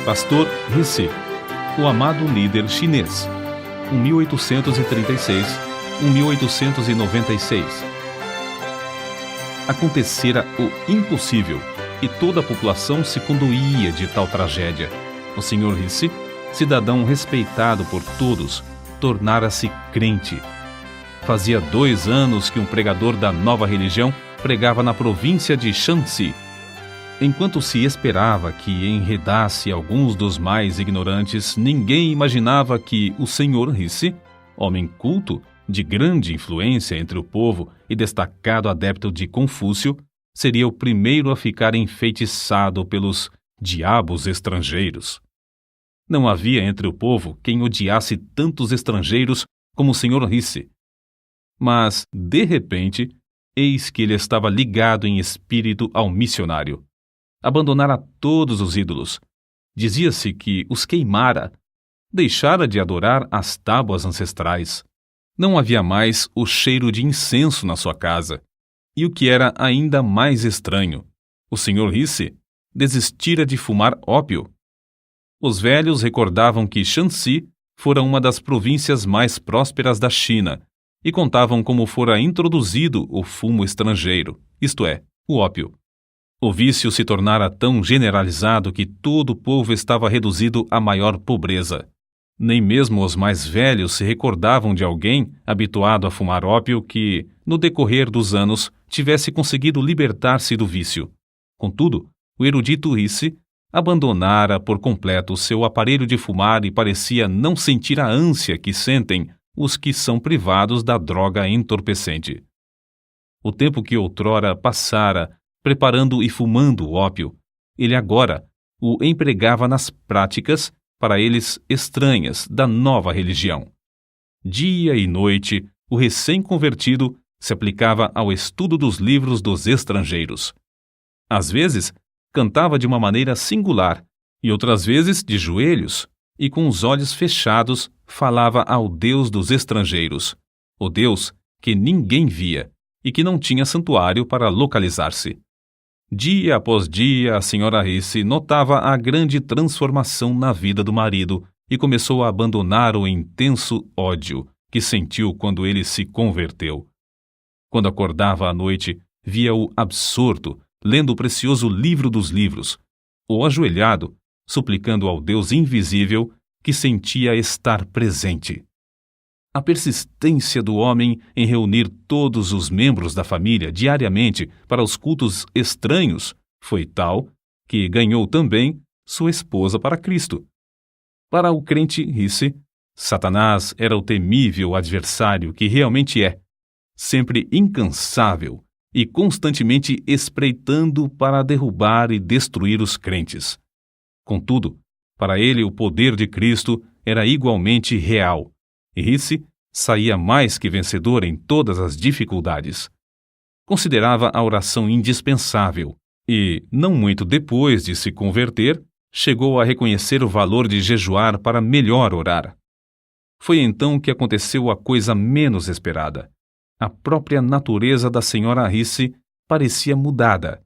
Pastor Rissy, o amado líder chinês, 1836-1896. Acontecera o impossível e toda a população se condoía de tal tragédia. O Sr. Rissy, cidadão respeitado por todos, tornara-se crente. Fazia 2 anos que um pregador da nova religião pregava na província de Shanxi. Enquanto se esperava que enredasse alguns dos mais ignorantes, ninguém imaginava que o Sr. Rissy, homem culto, de grande influência entre o povo e destacado adepto de Confúcio, seria o primeiro a ficar enfeitiçado pelos diabos estrangeiros. Não havia entre o povo quem odiasse tantos estrangeiros como o Sr. Rissy. Mas, de repente, eis que ele estava ligado em espírito ao missionário. Abandonara todos os ídolos. Dizia-se que os queimara. Deixara de adorar as tábuas ancestrais. Não havia mais o cheiro de incenso na sua casa. E o que era ainda mais estranho, o Sr. Rissy desistira de fumar ópio. Os velhos recordavam que Shanxi fora uma das províncias mais prósperas da China e contavam como fora introduzido o fumo estrangeiro, isto é, o ópio. O vício se tornara tão generalizado que todo o povo estava reduzido à maior pobreza. Nem mesmo os mais velhos se recordavam de alguém habituado a fumar ópio que, no decorrer dos anos, tivesse conseguido libertar-se do vício. Contudo, o erudito Rissy abandonara por completo o seu aparelho de fumar e parecia não sentir a ânsia que sentem os que são privados da droga entorpecente. O tempo que outrora passara preparando e fumando o ópio, ele agora o empregava nas práticas, para eles estranhas, da nova religião. Dia e noite, o recém-convertido se aplicava ao estudo dos livros dos estrangeiros. Às vezes, cantava de uma maneira singular, e outras vezes de joelhos, e com os olhos fechados falava ao Deus dos estrangeiros, o Deus que ninguém via e que não tinha santuário para localizar-se. Dia após dia, a Sra. Rissy notava a grande transformação na vida do marido e começou a abandonar o intenso ódio que sentiu quando ele se converteu. Quando acordava à noite, via-o absorto, lendo o precioso livro dos livros, ou ajoelhado, suplicando ao Deus invisível que sentia estar presente. A persistência do homem em reunir todos os membros da família diariamente para os cultos estranhos foi tal que ganhou também sua esposa para Cristo. Para o crente Rissy, Satanás era o temível adversário que realmente é, sempre incansável e constantemente espreitando para derrubar e destruir os crentes. Contudo, para ele o poder de Cristo era igualmente real, e Rissy saía mais que vencedor em todas as dificuldades. Considerava a oração indispensável e, não muito depois de se converter, chegou a reconhecer o valor de jejuar para melhor orar. Foi então que aconteceu a coisa menos esperada. A própria natureza da Sra. Rissy parecia mudada.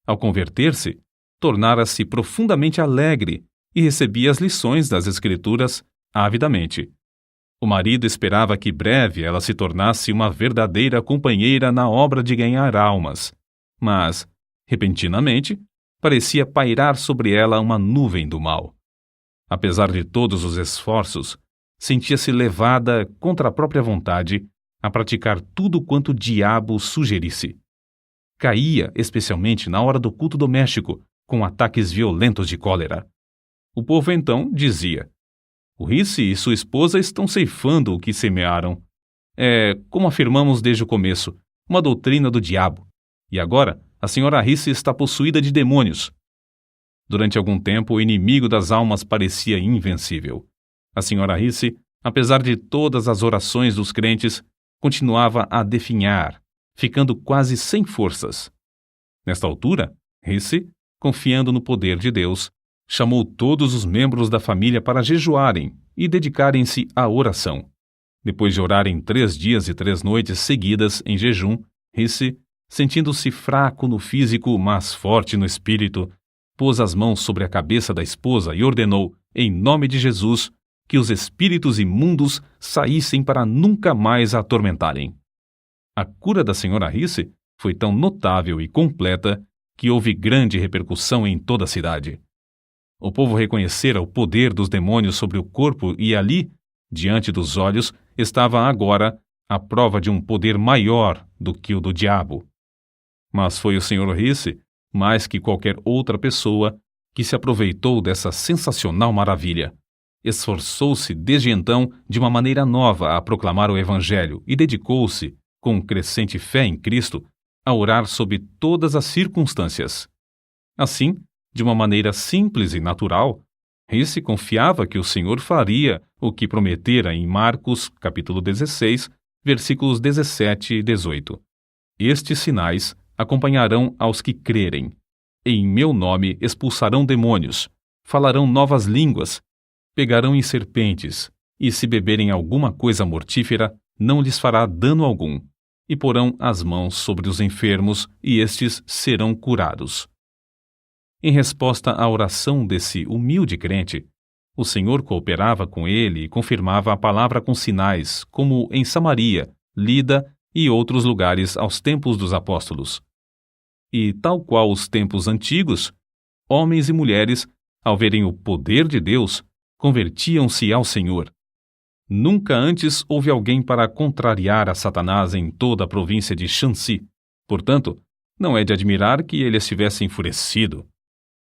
Ao converter-se, tornara-se profundamente alegre e recebia as lições das Escrituras avidamente. O marido esperava que breve ela se tornasse uma verdadeira companheira na obra de ganhar almas, mas, repentinamente, parecia pairar sobre ela uma nuvem do mal. Apesar de todos os esforços, sentia-se levada, contra a própria vontade, a praticar tudo quanto o diabo sugerisse. Caía, especialmente na hora do culto doméstico, com ataques violentos de cólera. O povo então dizia: o Rissy e sua esposa estão ceifando o que semearam. É, como afirmamos desde o começo, uma doutrina do diabo. E agora, a Sra. Rissy está possuída de demônios. Durante algum tempo, o inimigo das almas parecia invencível. A Sra. Rissy, apesar de todas as orações dos crentes, continuava a definhar, ficando quase sem forças. Nesta altura, Rissy, confiando no poder de Deus, chamou todos os membros da família para jejuarem e dedicarem-se à oração. Depois de orarem 3 dias e 3 noites seguidas em jejum, Rissy, sentindo-se fraco no físico, mas forte no espírito, pôs as mãos sobre a cabeça da esposa e ordenou, em nome de Jesus, que os espíritos imundos saíssem para nunca mais a atormentarem. A cura da senhora Risse foi tão notável e completa que houve grande repercussão em toda a cidade. O povo reconhecera o poder dos demônios sobre o corpo e ali, diante dos olhos, estava agora a prova de um poder maior do que o do diabo. Mas foi o Sr. Risse, mais que qualquer outra pessoa, que se aproveitou dessa sensacional maravilha. Esforçou-se desde então de uma maneira nova a proclamar o Evangelho e dedicou-se, com crescente fé em Cristo, a orar sob todas as circunstâncias. Assim, de uma maneira simples e natural, Risse confiava que o Senhor faria o que prometera em Marcos, capítulo 16, versículos 17 e 18. Estes sinais acompanharão aos que crerem. Em meu nome expulsarão demônios, falarão novas línguas, pegarão em serpentes, e se beberem alguma coisa mortífera, não lhes fará dano algum, e porão as mãos sobre os enfermos, e estes serão curados. Em resposta à oração desse humilde crente, o Senhor cooperava com ele e confirmava a palavra com sinais, como em Samaria, Lida e outros lugares aos tempos dos apóstolos. E, tal qual os tempos antigos, homens e mulheres, ao verem o poder de Deus, convertiam-se ao Senhor. Nunca antes houve alguém para contrariar a Satanás em toda a província de Shanxi. Portanto, não é de admirar que ele estivesse enfurecido.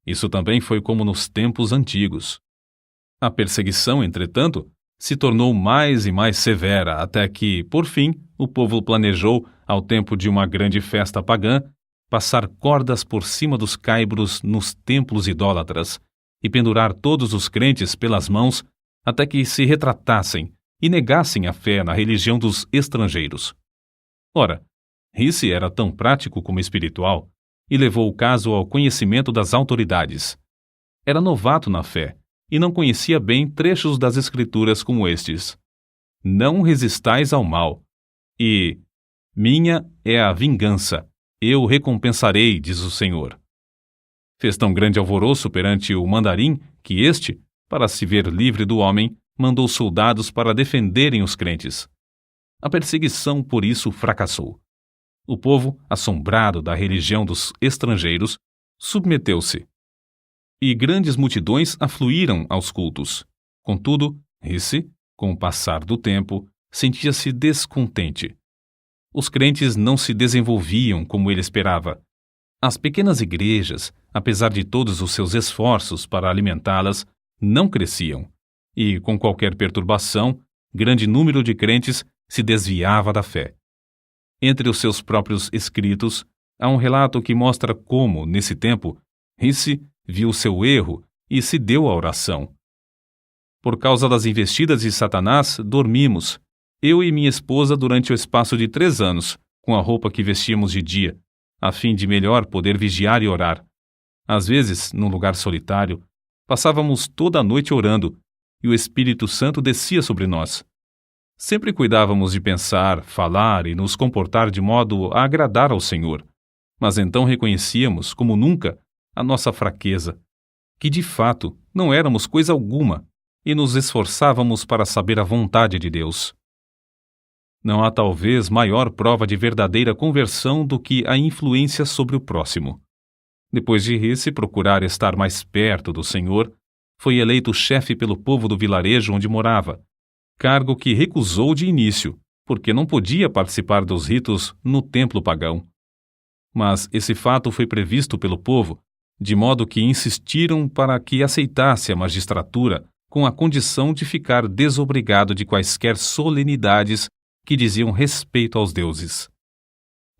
Isso também foi como nos tempos antigos. A perseguição, entretanto, se tornou mais e mais severa, até que, por fim, o povo planejou, ao tempo de uma grande festa pagã, passar cordas por cima dos caibros nos templos idólatras e pendurar todos os crentes pelas mãos até que se retratassem e negassem a fé na religião dos estrangeiros. Ora, Risse era tão prático como espiritual e levou o caso ao conhecimento das autoridades. Era novato na fé e não conhecia bem trechos das Escrituras como estes: Não resistais ao mal, e minha é a vingança, eu recompensarei, diz o Senhor. Fez tão grande alvoroço perante o mandarim que este, para se ver livre do homem, mandou soldados para defenderem os crentes. A perseguição, por isso, fracassou. O povo, assombrado da religião dos estrangeiros, submeteu-se. E grandes multidões afluíram aos cultos. Contudo, Risse, com o passar do tempo, sentia-se descontente. Os crentes não se desenvolviam como ele esperava. As pequenas igrejas, apesar de todos os seus esforços para alimentá-las, não cresciam. E, com qualquer perturbação, grande número de crentes se desviava da fé. Entre os seus próprios escritos, há um relato que mostra como, nesse tempo, Risse viu seu erro e se deu à oração. Por causa das investidas de Satanás, dormimos, eu e minha esposa, durante o espaço de 3 anos, com a roupa que vestíamos de dia, a fim de melhor poder vigiar e orar. Às vezes, num lugar solitário, passávamos toda a noite orando, e o Espírito Santo descia sobre nós. Sempre cuidávamos de pensar, falar e nos comportar de modo a agradar ao Senhor, mas então reconhecíamos, como nunca, a nossa fraqueza, que de fato não éramos coisa alguma, e nos esforçávamos para saber a vontade de Deus. Não há talvez maior prova de verdadeira conversão do que a influência sobre o próximo. Depois de Risse procurar estar mais perto do Senhor, foi eleito chefe pelo povo do vilarejo onde morava, cargo que recusou de início, porque não podia participar dos ritos no templo pagão. Mas esse fato foi previsto pelo povo, de modo que insistiram para que aceitasse a magistratura com a condição de ficar desobrigado de quaisquer solenidades que diziam respeito aos deuses.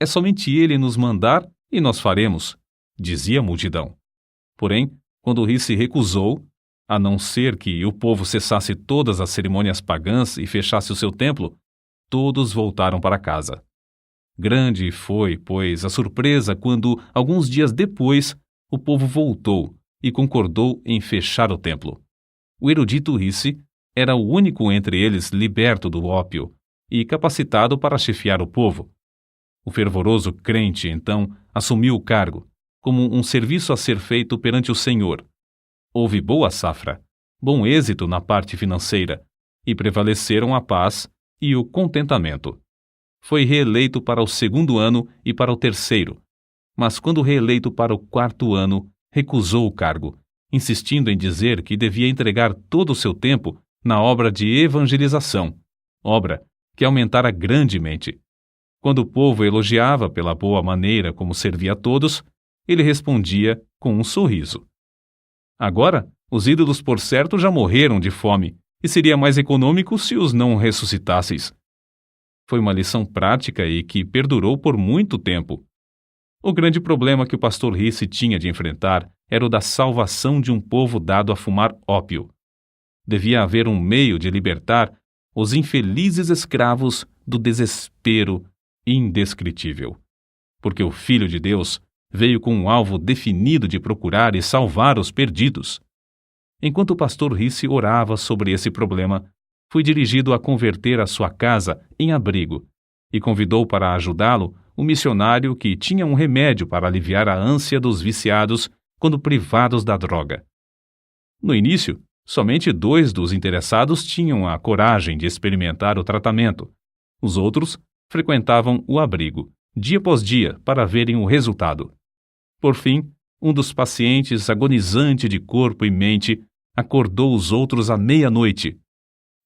É somente ele nos mandar e nós faremos, dizia a multidão. Porém, quando Risse recusou, a não ser que o povo cessasse todas as cerimônias pagãs e fechasse o seu templo, todos voltaram para casa. Grande foi, pois, a surpresa quando, alguns dias depois, o povo voltou e concordou em fechar o templo. O erudito Risse era o único entre eles liberto do ópio e capacitado para chefiar o povo. O fervoroso crente, então, assumiu o cargo como um serviço a ser feito perante o Senhor. Houve boa safra, bom êxito na parte financeira, e prevaleceram a paz e o contentamento. Foi reeleito para o 2º ano e para o 3º, mas quando reeleito para o 4º ano, recusou o cargo, insistindo em dizer que devia entregar todo o seu tempo na obra de evangelização, obra que aumentara grandemente. Quando o povo elogiava pela boa maneira como servia a todos, ele respondia com um sorriso. Agora, os ídolos por certo já morreram de fome, e seria mais econômico se os não ressuscitasseis. Foi uma lição prática e que perdurou por muito tempo. O grande problema que o pastor Risse tinha de enfrentar era o da salvação de um povo dado a fumar ópio. Devia haver um meio de libertar os infelizes escravos do desespero indescritível. Porque o Filho de Deus veio com um alvo definido de procurar e salvar os perdidos. Enquanto o pastor Risse orava sobre esse problema, foi dirigido a converter a sua casa em abrigo e convidou para ajudá-lo um missionário que tinha um remédio para aliviar a ânsia dos viciados quando privados da droga. No início, somente 2 dos interessados tinham a coragem de experimentar o tratamento. Os outros frequentavam o abrigo, dia após dia, para verem o resultado. Por fim, um dos pacientes, agonizante de corpo e mente, acordou os outros à meia-noite.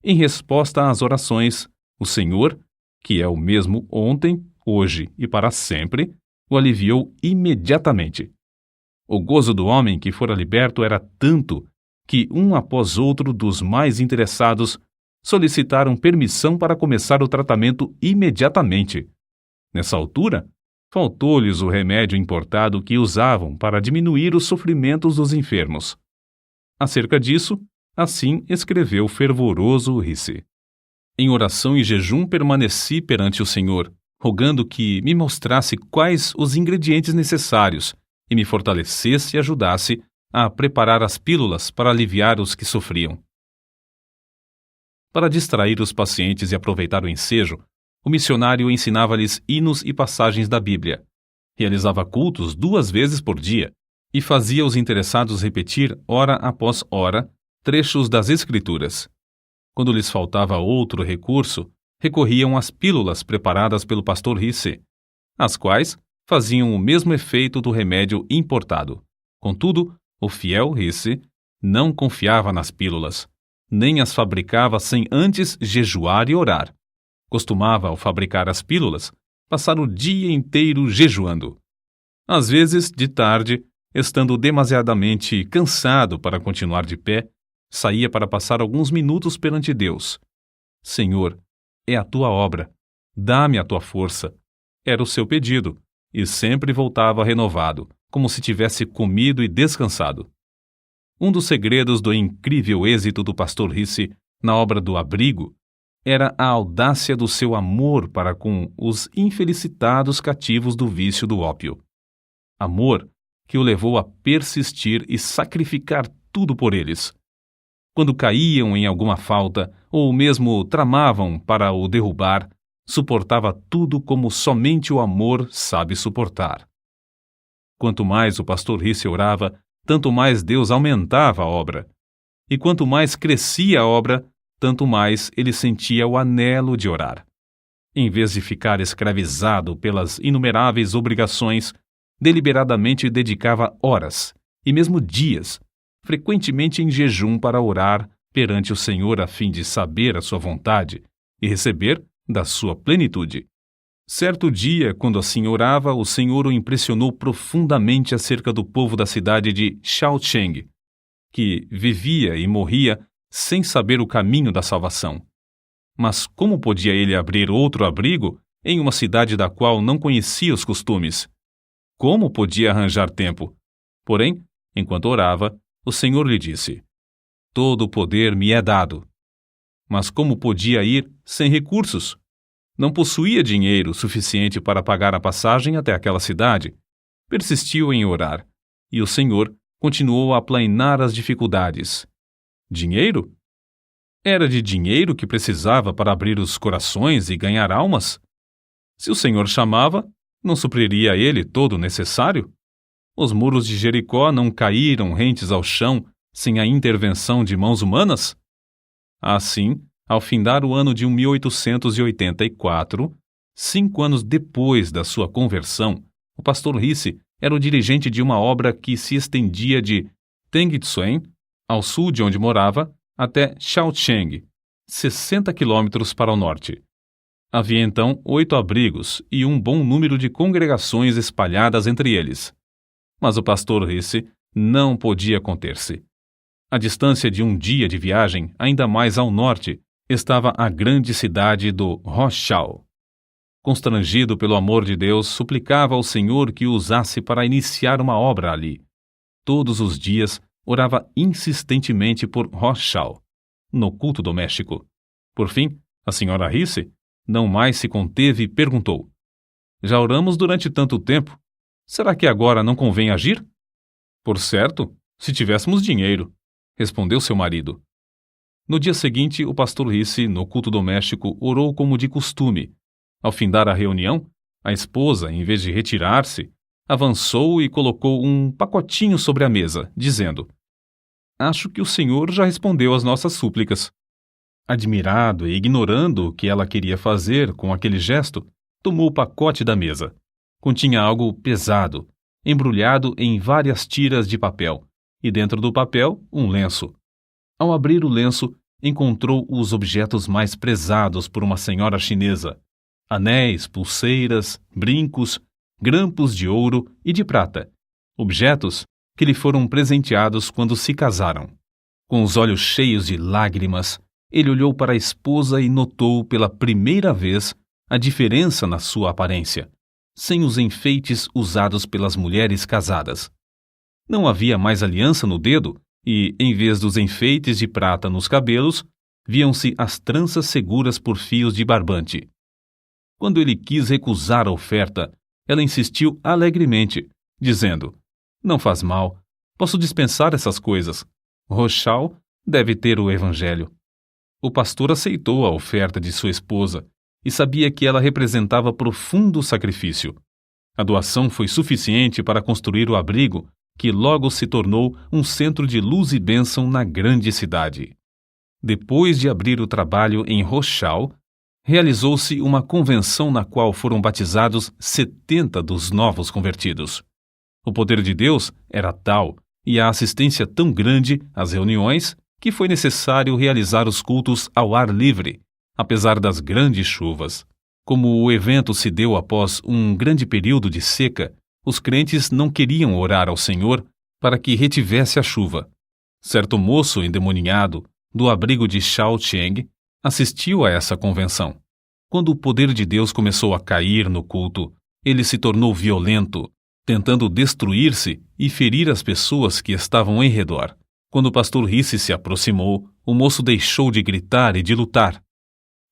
Em resposta às orações, o Senhor, que é o mesmo ontem, hoje e para sempre, o aliviou imediatamente. O gozo do homem que fora liberto era tanto que um após outro dos mais interessados solicitaram permissão para começar o tratamento imediatamente. Nessa altura, faltou-lhes o remédio importado que usavam para diminuir os sofrimentos dos enfermos. Acerca disso, assim escreveu fervoroso Risse. Em oração e jejum permaneci perante o Senhor, rogando que me mostrasse quais os ingredientes necessários e me fortalecesse e ajudasse a preparar as pílulas para aliviar os que sofriam. Para distrair os pacientes e aproveitar o ensejo, o missionário ensinava-lhes hinos e passagens da Bíblia, realizava cultos 2 vezes por dia e fazia os interessados repetir, hora após hora, trechos das Escrituras. Quando lhes faltava outro recurso, recorriam às pílulas preparadas pelo pastor Risse, as quais faziam o mesmo efeito do remédio importado. Contudo, o fiel Risse não confiava nas pílulas, nem as fabricava sem antes jejuar e orar. Costumava, ao fabricar as pílulas, passar o dia inteiro jejuando. Às vezes, de tarde, estando demasiadamente cansado para continuar de pé, saía para passar alguns minutos perante Deus. Senhor, é a tua obra, dá-me a tua força. Era o seu pedido, e sempre voltava renovado, como se tivesse comido e descansado. Um dos segredos do incrível êxito do pastor Risse na obra do abrigo era a audácia do seu amor para com os infelicitados cativos do vício do ópio. Amor que o levou a persistir e sacrificar tudo por eles. Quando caíam em alguma falta, ou mesmo tramavam para o derrubar, suportava tudo como somente o amor sabe suportar. Quanto mais o pastor Risse orava, tanto mais Deus aumentava a obra. E quanto mais crescia a obra, tanto mais ele sentia o anelo de orar. Em vez de ficar escravizado pelas inumeráveis obrigações, deliberadamente dedicava horas, e mesmo dias, frequentemente em jejum para orar perante o Senhor a fim de saber a sua vontade e receber da sua plenitude. Certo dia, quando assim orava, o Senhor o impressionou profundamente acerca do povo da cidade de Shaocheng, que vivia e morria sem saber o caminho da salvação. Mas como podia ele abrir outro abrigo em uma cidade da qual não conhecia os costumes? Como podia arranjar tempo? Porém, enquanto orava, o Senhor lhe disse: todo o poder me é dado. Mas como podia ir sem recursos? Não possuía dinheiro suficiente para pagar a passagem até aquela cidade. Persistiu em orar, e o Senhor continuou a aplainar as dificuldades. Dinheiro? Era de dinheiro que precisava para abrir os corações e ganhar almas? Se o Senhor chamava, não supriria a ele todo o necessário? Os muros de Jericó não caíram rentes ao chão sem a intervenção de mãos humanas? Assim, ao findar o ano de 1884, 5 anos depois da sua conversão, o pastor Risse era o dirigente de uma obra que se estendia de Tengitsuen, ao sul de onde morava, até Shaocheng, 60 quilômetros para o norte. Havia então 8 abrigos e um bom número de congregações espalhadas entre eles. Mas o pastor Risse não podia conter-se. À distância de um dia de viagem, ainda mais ao norte, estava a grande cidade do Rochal. Constrangido pelo amor de Deus, suplicava ao Senhor que o usasse para iniciar uma obra ali. Todos os dias, orava insistentemente por Rochal, no culto doméstico. Por fim, a senhora Risse não mais se conteve e perguntou: Já oramos durante tanto tempo. Será que agora não convém agir? Por certo, se tivéssemos dinheiro, respondeu seu marido. No dia seguinte, o pastor Risse, no culto doméstico, orou como de costume. Ao findar a reunião, a esposa, em vez de retirar-se, avançou e colocou um pacotinho sobre a mesa, dizendo: Acho que o Senhor já respondeu às nossas súplicas. Admirado e ignorando o que ela queria fazer com aquele gesto, tomou o pacote da mesa. Continha algo pesado, embrulhado em várias tiras de papel, e dentro do papel, um lenço. Ao abrir o lenço, encontrou os objetos mais prezados por uma senhora chinesa: anéis, pulseiras, brincos, grampos de ouro e de prata, objetos que lhe foram presenteados quando se casaram. Com os olhos cheios de lágrimas, ele olhou para a esposa e notou pela primeira vez a diferença na sua aparência, sem os enfeites usados pelas mulheres casadas. Não havia mais aliança no dedo e, em vez dos enfeites de prata nos cabelos, viam-se as tranças seguras por fios de barbante. Quando ele quis recusar a oferta, ela insistiu alegremente, dizendo: Não faz mal, posso dispensar essas coisas. Rochal deve ter o evangelho. O pastor aceitou a oferta de sua esposa e sabia que ela representava profundo sacrifício. A doação foi suficiente para construir o abrigo, que logo se tornou um centro de luz e bênção na grande cidade. Depois de abrir o trabalho em Rochal, realizou-se uma convenção na qual foram batizados 70 dos novos convertidos. O poder de Deus era tal e a assistência tão grande às reuniões que foi necessário realizar os cultos ao ar livre, apesar das grandes chuvas. Como o evento se deu após um grande período de seca, os crentes não queriam orar ao Senhor para que retivesse a chuva. Certo moço endemoniado, do abrigo de Shaocheng, assistiu a essa convenção. Quando o poder de Deus começou a cair no culto, ele se tornou violento, tentando destruir-se e ferir as pessoas que estavam em redor. Quando o pastor Risse se aproximou, o moço deixou de gritar e de lutar.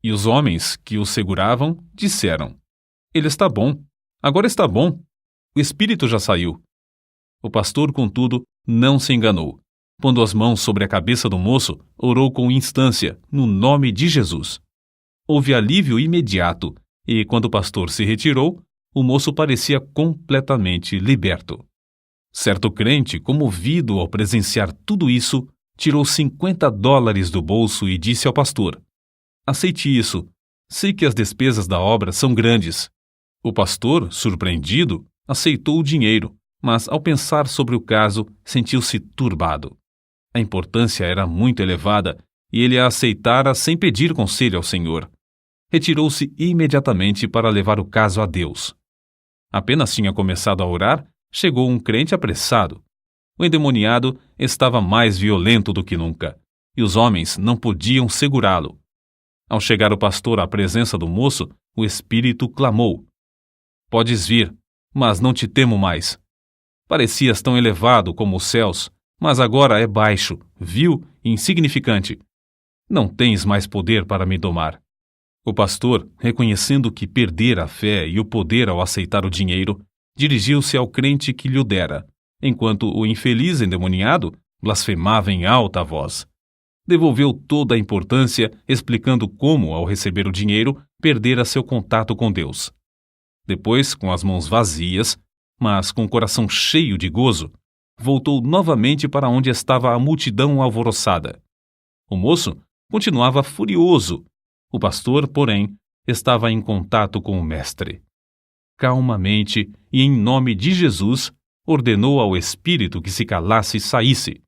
E os homens que o seguravam disseram: Ele está bom, agora está bom. O espírito já saiu. O pastor, contudo, não se enganou. Pondo as mãos sobre a cabeça do moço, orou com instância, no nome de Jesus. Houve alívio imediato, e quando o pastor se retirou, o moço parecia completamente liberto. Certo crente, comovido ao presenciar tudo isso, tirou $50 do bolso e disse ao pastor: Aceite isso. Sei que as despesas da obra são grandes. O pastor, surpreendido, aceitou o dinheiro, mas ao pensar sobre o caso, sentiu-se turbado. A importância era muito elevada e ele a aceitara sem pedir conselho ao Senhor. Retirou-se imediatamente para levar o caso a Deus. Apenas tinha começado a orar, chegou um crente apressado. O endemoniado estava mais violento do que nunca, e os homens não podiam segurá-lo. Ao chegar o pastor à presença do moço, o espírito clamou: Podes vir, mas não te temo mais. Parecias tão elevado como os céus, mas agora é baixo, vil e insignificante. Não tens mais poder para me domar. O pastor, reconhecendo que perdera a fé e o poder ao aceitar o dinheiro, dirigiu-se ao crente que lhe o dera, enquanto o infeliz endemoniado blasfemava em alta voz. Devolveu toda a importância, explicando como, ao receber o dinheiro, perdera seu contato com Deus. Depois, com as mãos vazias, mas com o coração cheio de gozo, voltou novamente para onde estava a multidão alvoroçada. O moço continuava furioso. O pastor, porém, estava em contato com o mestre. Calmamente e em nome de Jesus, ordenou ao espírito que se calasse e saísse.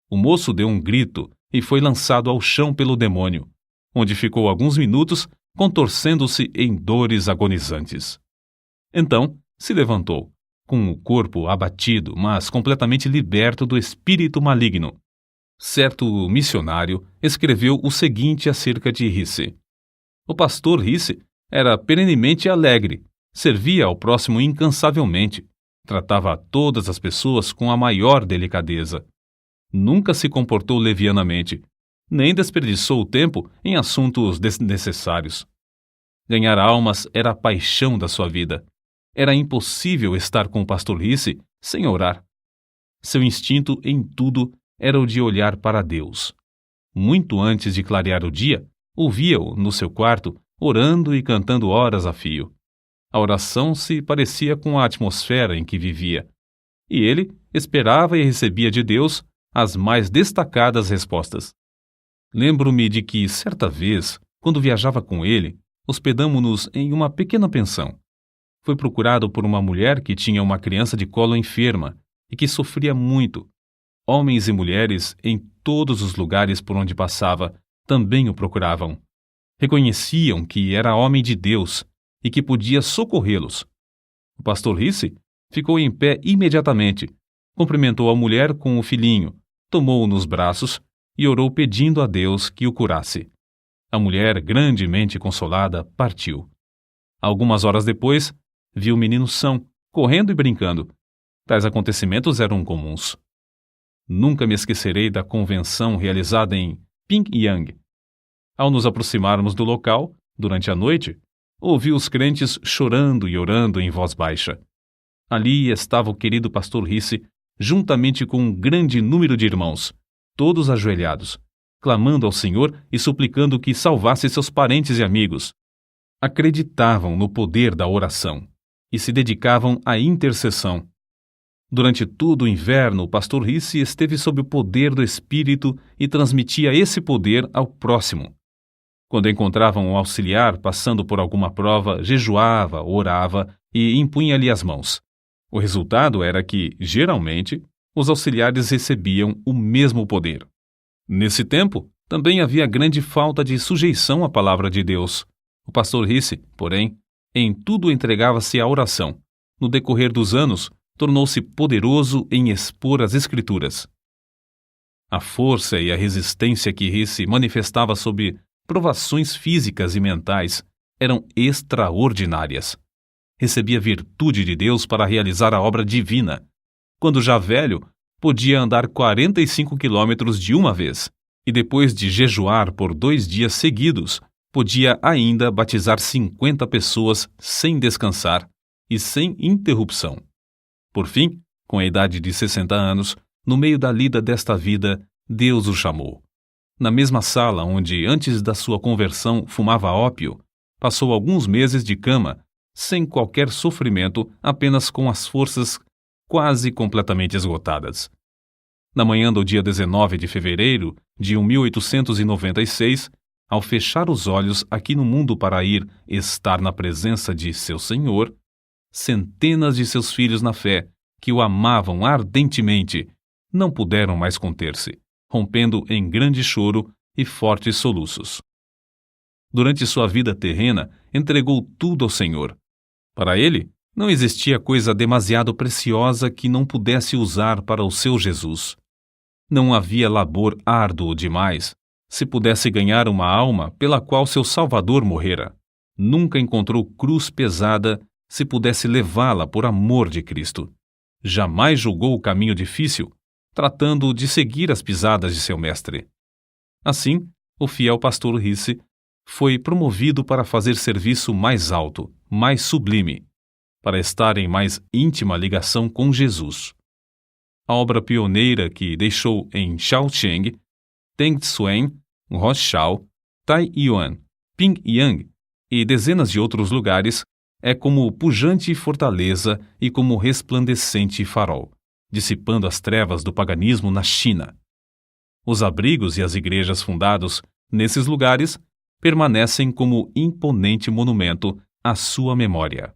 O moço deu um grito e foi lançado ao chão pelo demônio, onde ficou alguns minutos contorcendo-se em dores agonizantes. Então se levantou, com o corpo abatido, mas completamente liberto do espírito maligno. Certo missionário escreveu o seguinte acerca de Risse: o pastor Risse era perenemente alegre, servia ao próximo incansavelmente, tratava a todas as pessoas com a maior delicadeza. Nunca se comportou levianamente, nem desperdiçou o tempo em assuntos desnecessários. Ganhar almas era a paixão da sua vida. Era impossível estar com o pastor Risse sem orar. Seu instinto em tudo era o de olhar para Deus. Muito antes de clarear o dia, ouvia-o no seu quarto, orando e cantando horas a fio. A oração se parecia com a atmosfera em que vivia, e ele esperava e recebia de Deus as mais destacadas respostas. Lembro-me de que, certa vez, quando viajava com ele, hospedamo-nos em uma pequena pensão. Foi procurado por uma mulher que tinha uma criança de colo enferma e que sofria muito. Homens e mulheres, em todos os lugares por onde passava, também o procuravam. Reconheciam que era homem de Deus e que podia socorrê-los. O pastor Risse ficou em pé imediatamente, cumprimentou a mulher com o filhinho, tomou-o nos braços e orou pedindo a Deus que o curasse. A mulher, grandemente consolada, partiu. Algumas horas depois, viu o menino são, correndo e brincando. Tais acontecimentos eram comuns. Nunca me esquecerei da convenção realizada em Pyongyang. Ao nos aproximarmos do local, durante a noite, ouvi os crentes chorando e orando em voz baixa. Ali estava o querido pastor Risse, juntamente com um grande número de irmãos, todos ajoelhados, clamando ao Senhor e suplicando que salvasse seus parentes e amigos. Acreditavam no poder da oração e se dedicavam à intercessão. Durante todo o inverno, o pastor Risse esteve sob o poder do Espírito e transmitia esse poder ao próximo. Quando encontravam um auxiliar passando por alguma prova, jejuava, orava e impunha-lhe as mãos. O resultado era que, geralmente, os auxiliares recebiam o mesmo poder. Nesse tempo, também havia grande falta de sujeição à palavra de Deus. O pastor Risse, porém, em tudo entregava-se à oração. No decorrer dos anos, tornou-se poderoso em expor as Escrituras. A força e a resistência que Risse manifestava sob provações físicas e mentais eram extraordinárias. Recebia virtude de Deus para realizar a obra divina. Quando já velho, podia andar 45 quilômetros de uma vez, e depois de jejuar por 2 dias seguidos, podia ainda batizar 50 pessoas sem descansar e sem interrupção. Por fim, com a idade de 60 anos, no meio da lida desta vida, Deus o chamou. Na mesma sala onde, antes da sua conversão, fumava ópio, passou alguns meses de cama, sem qualquer sofrimento, apenas com as forças quase completamente esgotadas. Na manhã do dia 19 de fevereiro de 1896, ao fechar os olhos aqui no mundo para ir estar na presença de seu Senhor, centenas de seus filhos na fé, que o amavam ardentemente, não puderam mais conter-se, rompendo em grande choro e fortes soluços. Durante sua vida terrena, entregou tudo ao Senhor. Para ele, não existia coisa demasiado preciosa que não pudesse usar para o seu Jesus. Não havia labor árduo demais, se pudesse ganhar uma alma pela qual seu Salvador morrera. Nunca encontrou cruz pesada, se pudesse levá-la por amor de Cristo. Jamais julgou o caminho difícil, tratando de seguir as pisadas de seu mestre. Assim, o fiel pastor Risse foi promovido para fazer serviço mais alto, mais sublime, para estar em mais íntima ligação com Jesus. A obra pioneira que deixou em Shaoxing, Tengsuen, Roshao, Taiyuan, Pyongyang e dezenas de outros lugares é como pujante fortaleza e como resplandecente farol, dissipando as trevas do paganismo na China. Os abrigos e as igrejas fundados nesses lugares permanecem como imponente monumento à sua memória.